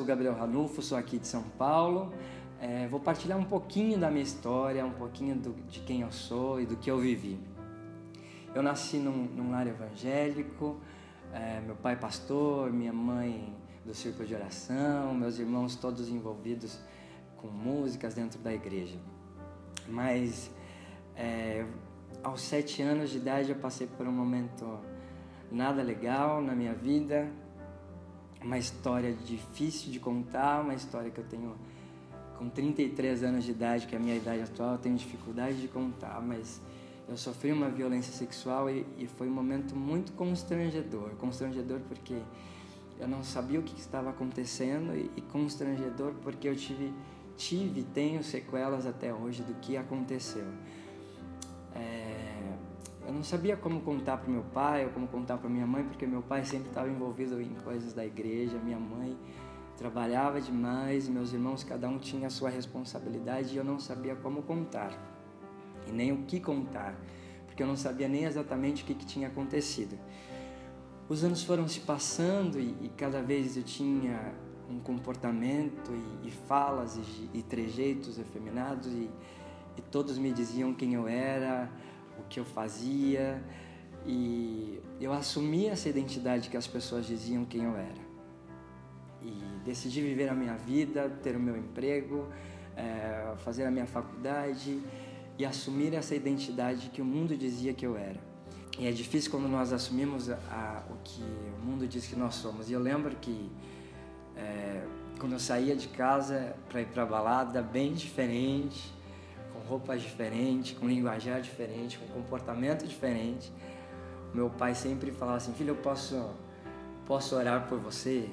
Gabriel Ranulfo, sou aqui de São Paulo. Vou partilhar um pouquinho da minha história, um pouquinho de quem eu sou e do que eu vivi. Eu nasci num lar evangélico, meu pai pastor, minha mãe do círculo de oração, meus irmãos todos envolvidos com músicas dentro da igreja. Mas aos 7 anos de idade eu passei por um momento nada legal na minha vida, uma história difícil de contar, uma história que eu tenho com 33 anos de idade, que é a minha idade atual, eu tenho dificuldade de contar, mas eu sofri uma violência sexual e foi um momento muito constrangedor porque eu não sabia o que estava acontecendo e constrangedor porque eu tenho sequelas até hoje do que aconteceu. Eu não sabia como contar para o meu pai ou como contar para minha mãe, porque meu pai sempre estava envolvido em coisas da igreja, minha mãe trabalhava demais, meus irmãos, cada um tinha a sua responsabilidade e eu não sabia como contar e nem o que contar, porque eu não sabia nem exatamente o que tinha acontecido. Os anos foram se passando e cada vez eu tinha um comportamento e falas e trejeitos efeminados e todos me diziam quem eu era, o que eu fazia, e eu assumi essa identidade que as pessoas diziam quem eu era e decidi viver a minha vida, ter o meu emprego, fazer a minha faculdade e assumir essa identidade que o mundo dizia que eu era. E é difícil quando nós assumimos o que o mundo diz que nós somos. E eu lembro que quando eu saía de casa para ir para a balada, bem diferente, com roupas diferentes, com linguajar diferente, com comportamento diferente, meu pai sempre falava assim: filho, eu posso orar por você?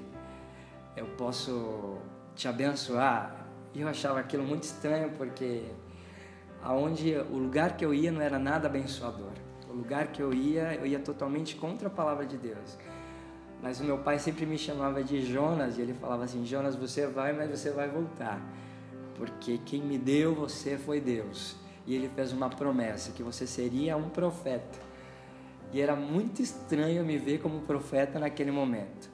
Eu posso te abençoar? E eu achava aquilo muito estranho, porque o lugar que eu ia não era nada abençoador. O lugar que eu ia totalmente contra a palavra de Deus. Mas o meu pai sempre me chamava de Jonas, e ele falava assim: Jonas, você vai, mas você vai voltar, porque quem me deu você foi Deus. E ele fez uma promessa, que você seria um profeta. E era muito estranho me ver como profeta naquele momento,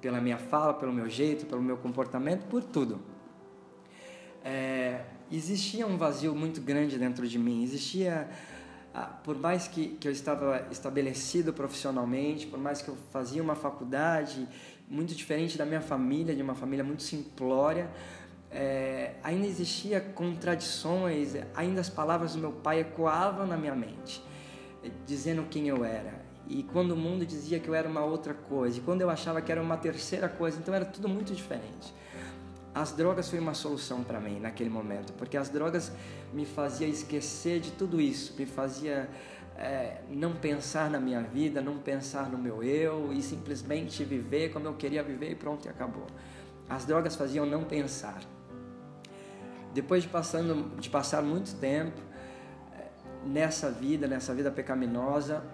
pela minha fala, pelo meu jeito, pelo meu comportamento, por tudo. Existia um vazio muito grande dentro de mim. Por mais que eu estava estabelecido profissionalmente, por mais que eu fazia uma faculdade muito diferente da minha família, de uma família muito simplória, ainda existia contradições, ainda as palavras do meu pai ecoavam na minha mente, dizendo quem eu era. E quando o mundo dizia que eu era uma outra coisa, e quando eu achava que era uma terceira coisa, então era tudo muito diferente. As drogas foi uma solução para mim naquele momento, porque as drogas me faziam esquecer de tudo isso, me fazia não pensar na minha vida, não pensar no meu eu e simplesmente viver como eu queria viver e pronto, e acabou. As drogas faziam não pensar. Depois de passar muito tempo nessa vida pecaminosa,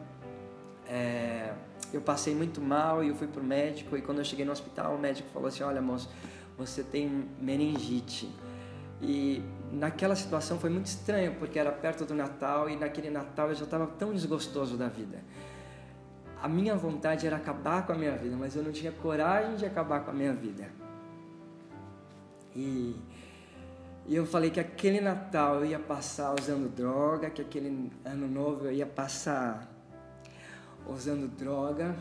eu passei muito mal e eu fui pro médico, e quando eu cheguei no hospital o médico falou assim: olha, moço, você tem meningite. E naquela situação foi muito estranho, porque era perto do Natal, e naquele Natal eu já estava tão desgostoso da vida. A minha vontade era acabar com a minha vida, mas eu não tinha coragem de acabar com a minha vida. E eu falei que aquele Natal eu ia passar usando droga, que aquele Ano Novo eu ia passar usando droga,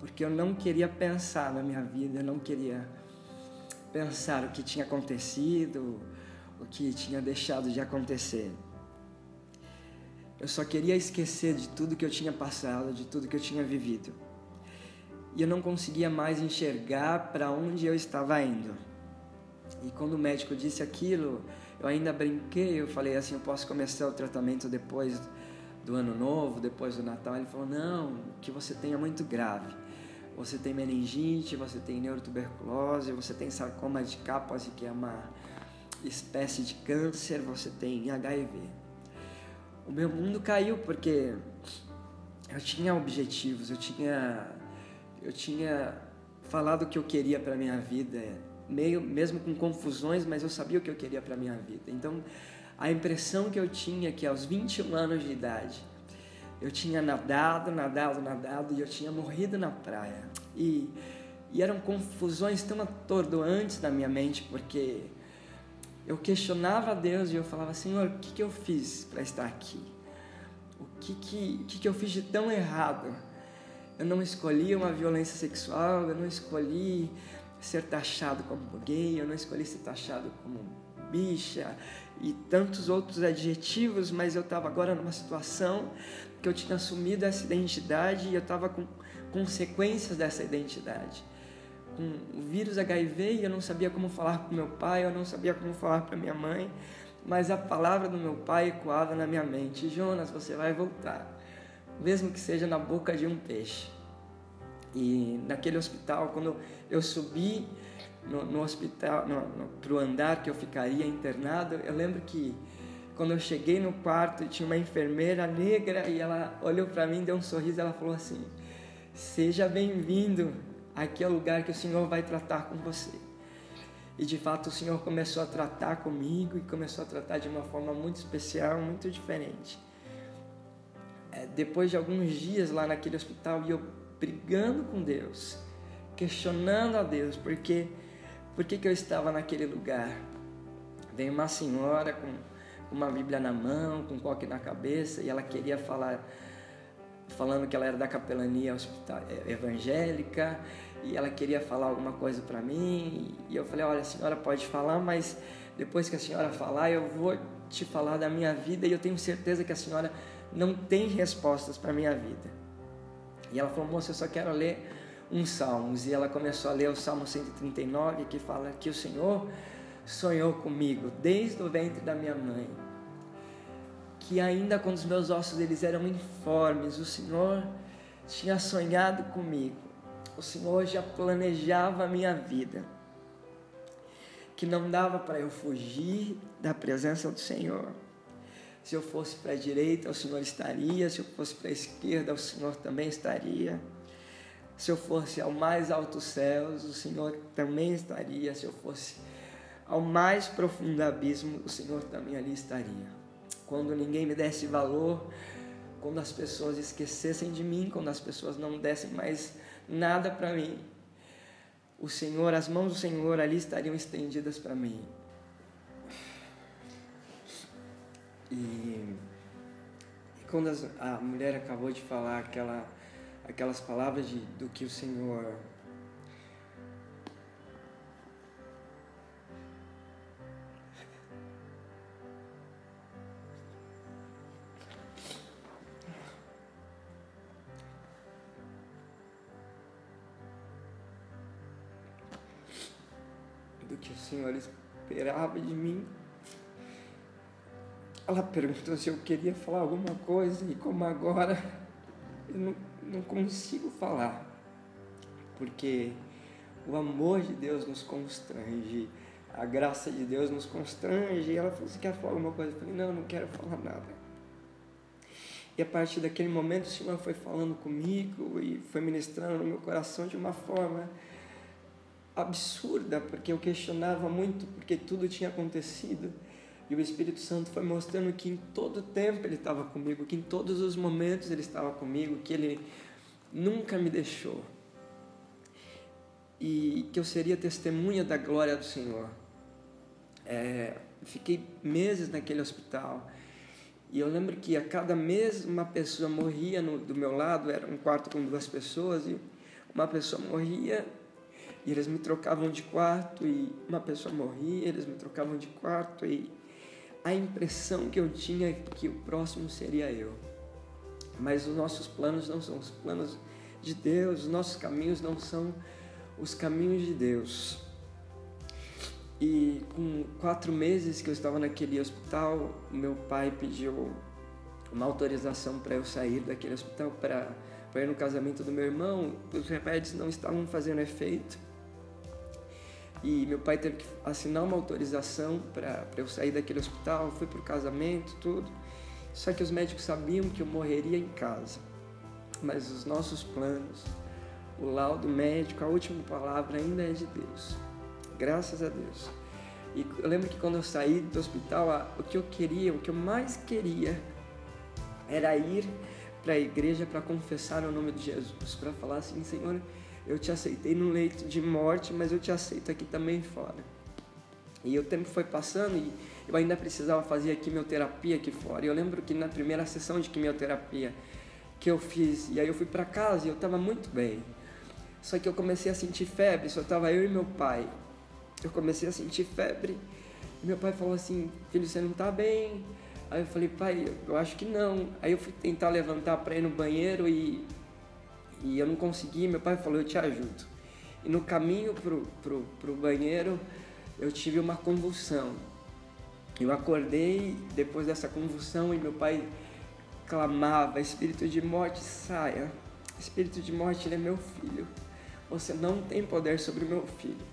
porque eu não queria pensar na minha vida, eu não queria pensar o que tinha acontecido, o que tinha deixado de acontecer. Eu só queria esquecer de tudo que eu tinha passado, de tudo que eu tinha vivido. E eu não conseguia mais enxergar para onde eu estava indo. E quando o médico disse aquilo, eu ainda brinquei, eu falei assim: eu posso começar o tratamento depois do Ano Novo, depois do Natal? Ele falou: não, o que você tem é muito grave. Você tem meningite, você tem neurotuberculose, você tem sarcoma de Kaposi, que é uma espécie de câncer, você tem HIV. O meu mundo caiu, porque eu tinha objetivos, eu tinha falado o que eu queria para minha vida, mesmo com confusões, mas eu sabia o que eu queria para minha vida. Então, a impressão que eu tinha é que aos 21 anos de idade, eu tinha nadado e eu tinha morrido na praia. E E eram confusões tão atordoantes na minha mente, porque eu questionava a Deus e eu falava: Senhor, o que eu fiz para estar aqui? O que eu fiz de tão errado? Eu não escolhi uma violência sexual, eu não escolhi ser taxado como gay, eu não escolhi ser taxado como bicha e tantos outros adjetivos, mas eu estava agora numa situação que eu tinha assumido essa identidade e eu estava com consequências dessa identidade. Com o vírus HIV, e eu não sabia como falar para o meu pai, eu não sabia como falar para minha mãe, mas a palavra do meu pai ecoava na minha mente: Jonas, você vai voltar, mesmo que seja na boca de um peixe. E naquele hospital, quando eu subi no hospital, para o andar que eu ficaria internado, eu lembro que quando eu cheguei no quarto, tinha uma enfermeira negra e ela olhou para mim, deu um sorriso, ela falou assim: seja bem-vindo, aqui é o lugar que o Senhor vai tratar com você. E de fato o Senhor começou a tratar comigo e começou a tratar de uma forma muito especial, muito diferente. Depois de alguns dias lá naquele hospital, e eu brigando com Deus, questionando a Deus, por que eu estava naquele lugar. Veio uma senhora com uma Bíblia na mão, com um coque na cabeça, e ela queria falando que ela era da capelania evangélica, e ela queria falar alguma coisa para mim, e eu falei: olha, a senhora pode falar, mas depois que a senhora falar, eu vou te falar da minha vida, e eu tenho certeza que a senhora não tem respostas para a minha vida. E ela falou: moça, eu só quero ler uns salmos. E ela começou a ler o Salmo 139, que fala que o Senhor sonhou comigo desde o ventre da minha mãe, que ainda quando os meus ossos eles eram informes, o Senhor tinha sonhado comigo, o Senhor já planejava a minha vida, que não dava para eu fugir da presença do Senhor. Se eu fosse para a direita, o Senhor estaria. Se eu fosse para a esquerda, o Senhor também estaria. Se eu fosse ao mais altos céus, o Senhor também estaria. Se eu fosse ao mais profundo abismo, o Senhor também ali estaria. Quando ninguém me desse valor, quando as pessoas esquecessem de mim, quando as pessoas não dessem mais nada para mim, o Senhor, as mãos do Senhor ali estariam estendidas para mim. E quando a mulher acabou de falar aquelas palavras do que o Senhor esperava de mim, ela perguntou se eu queria falar alguma coisa, e como agora eu não consigo falar, porque o amor de Deus nos constrange, a graça de Deus nos constrange. E ela falou: você quer falar alguma coisa? Eu falei: não quero falar nada. E a partir daquele momento o Senhor foi falando comigo e foi ministrando no meu coração de uma forma absurda, porque eu questionava muito porque tudo tinha acontecido. E o Espírito Santo foi mostrando que em todo tempo Ele estava comigo, que em todos os momentos Ele estava comigo, que Ele nunca me deixou. E que eu seria testemunha da glória do Senhor. Fiquei meses naquele hospital. E eu lembro que a cada mês uma pessoa morria do meu lado, era um quarto com 2 pessoas, e uma pessoa morria e eles me trocavam de quarto, e uma pessoa morria, eles me trocavam de quarto, e a impressão que eu tinha é que o próximo seria eu. Mas os nossos planos não são os planos de Deus, os nossos caminhos não são os caminhos de Deus. E com 4 meses que eu estava naquele hospital, meu pai pediu uma autorização para eu sair daquele hospital para ir no casamento do meu irmão. Os remédios não estavam fazendo efeito. E meu pai teve que assinar uma autorização para eu sair daquele hospital. Fui para o casamento, tudo. Só que os médicos sabiam que eu morreria em casa. Mas os nossos planos, o laudo médico, a última palavra ainda é de Deus. Graças a Deus. E eu lembro que quando eu saí do hospital, o que eu mais queria era ir para a igreja para confessar o nome de Jesus, para falar assim: Senhor, eu te aceitei no leito de morte, mas eu te aceito aqui também fora. E o tempo foi passando e eu ainda precisava fazer a quimioterapia aqui fora. E eu lembro que na primeira sessão de quimioterapia que eu fiz, e aí eu fui para casa e eu estava muito bem. Só que eu comecei a sentir febre, só estava eu e meu pai. Eu comecei a sentir febre. Meu pai falou assim: filho, você não está bem? Aí eu falei: pai, eu acho que não. Aí eu fui tentar levantar para ir no banheiro e eu não consegui. Meu pai falou: eu te ajudo. E no caminho pro banheiro eu tive uma convulsão. Eu acordei depois dessa convulsão e meu pai clamava: espírito de morte, saia. Espírito de morte, ele é meu filho. Você não tem poder sobre o meu filho.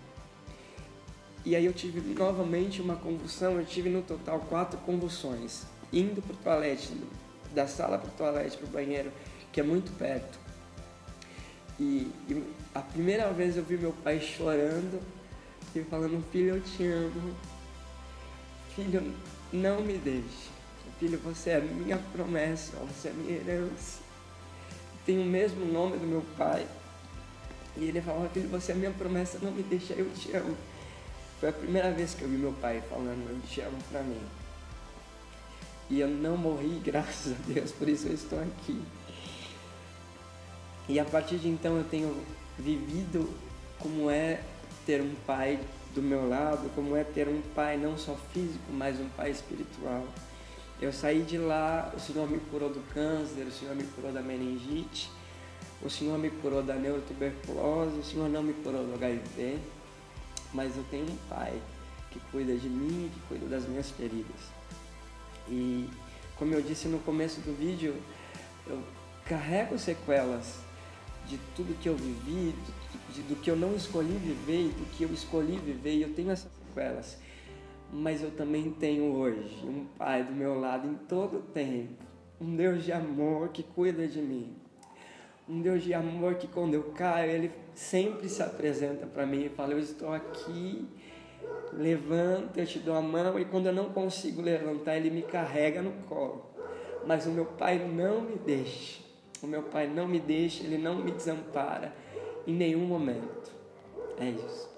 E aí eu tive novamente uma convulsão. Eu tive no total 4 convulsões, indo pro toalete, da sala pro toalete, pro banheiro, que é muito perto. E a primeira vez eu vi meu pai chorando e falando: filho, eu te amo. Filho, não me deixe. Filho, você é a minha promessa, você é a minha herança. Tem o mesmo nome do meu pai. E ele falava: filho, você é a minha promessa, não me deixa, eu te amo. Foi a primeira vez que eu vi meu pai falando: eu te amo pra mim. E eu não morri, graças a Deus, por isso eu estou aqui. E a partir de então eu tenho vivido como é ter um pai do meu lado, como é ter um pai não só físico, mas um pai espiritual. Eu saí de lá, o Senhor me curou do câncer, o Senhor me curou da meningite, o Senhor me curou da neurotuberculose, o Senhor não me curou do HIV, mas eu tenho um pai que cuida de mim, que cuida das minhas feridas. E como eu disse no começo do vídeo, eu carrego sequelas de tudo que eu vivi, do que eu não escolhi viver e do que eu escolhi viver, e eu tenho essas sequelas. Mas eu também tenho hoje um pai do meu lado em todo o tempo, um Deus de amor que cuida de mim, um Deus de amor que quando eu caio, Ele sempre se apresenta para mim e fala: eu estou aqui, levanta, eu te dou a mão, e quando eu não consigo levantar, Ele me carrega no colo. Mas o meu pai não me deixa, o meu pai não me deixa, Ele não me desampara em nenhum momento. É isso.